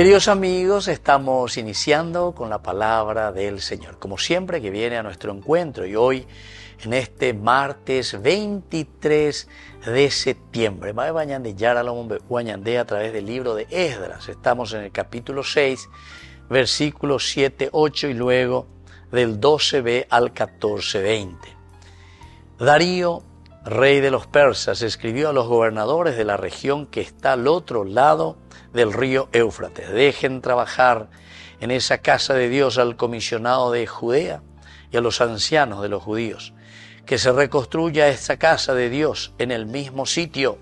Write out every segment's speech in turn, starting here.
Queridos amigos, estamos iniciando con la palabra del Señor, como siempre que viene a nuestro encuentro, y hoy en este martes 23 de septiembre, a través del libro de Esdras. Estamos en el capítulo 6, versículos 7, 8 y luego del 12b al 14-20. Darío, rey de los persas, escribió a los gobernadores de la región que está al otro lado del río Éufrates: dejen trabajar en esa casa de Dios al comisionado de Judea y a los ancianos de los judíos, que se reconstruya esta casa de Dios en el mismo sitio.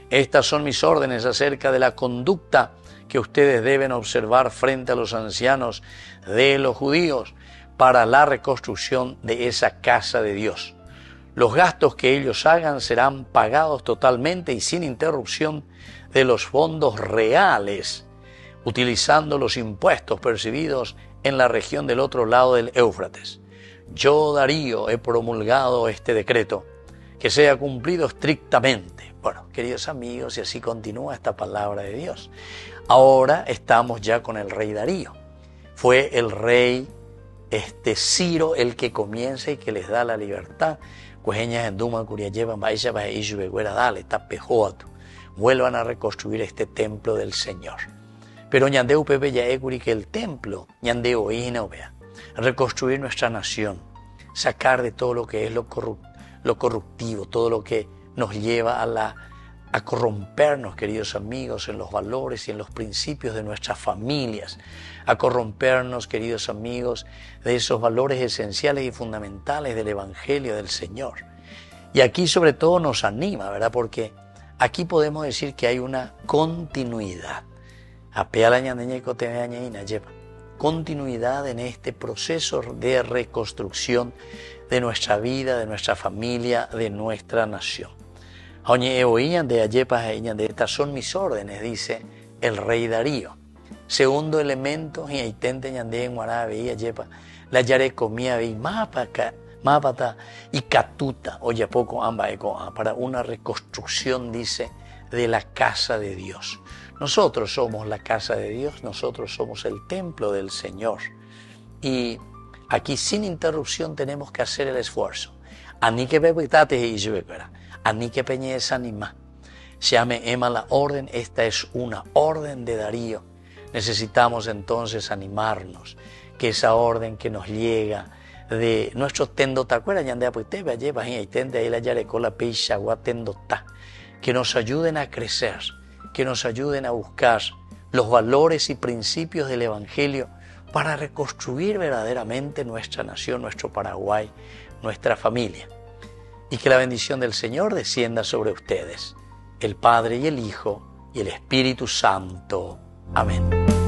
Estas son mis órdenes acerca de la conducta que ustedes deben observar frente a los ancianos de los judíos para la reconstrucción de esa casa de Dios. Los gastos que ellos hagan serán pagados totalmente y sin interrupción de los fondos reales, utilizando los impuestos percibidos en la región del otro lado del Éufrates. Yo, Darío, he promulgado este decreto, que sea cumplido estrictamente. Bueno, queridos amigos, y así continúa esta palabra de Dios. Ahora estamos ya con el rey Darío. Fue el rey Ciro el que comienza y que les da la libertad. Vuelvan a reconstruir este templo del Señor. Pero ñandeu pepe ya ecuri que el templo ñandeu vea reconstruir nuestra nación, sacar de todo lo que es lo corruptivo, todo lo que nos lleva a corrompernos, queridos amigos, en los valores y en los principios de nuestras familias, a corrompernos, queridos amigos, de esos valores esenciales y fundamentales del Evangelio del Señor. Y aquí sobre todo nos anima, ¿verdad? Porque aquí podemos decir que hay una continuidad. Continuidad en este proceso de reconstrucción de nuestra vida, de nuestra familia, de nuestra nación. Estas son mis órdenes, dice el rey Darío. Segundo elemento, la yare comía y mapata y catuta, oye poco para una reconstrucción, dice, de la casa de Dios. Nosotros somos la casa de Dios, nosotros somos el templo del Señor. Y aquí sin interrupción tenemos que hacer el esfuerzo. Ani que pepitate y lluevera. Ani que peñe desanima. Llame Emma la orden, esta es una orden de Darío. Necesitamos entonces animarnos, que esa orden que nos llega de nuestros tendotacueras, que nos ayuden a crecer, que nos ayuden a buscar los valores y principios del Evangelio para reconstruir verdaderamente nuestra nación, nuestro Paraguay, nuestra familia. Y que la bendición del Señor descienda sobre ustedes, el Padre y el Hijo y el Espíritu Santo. Amén.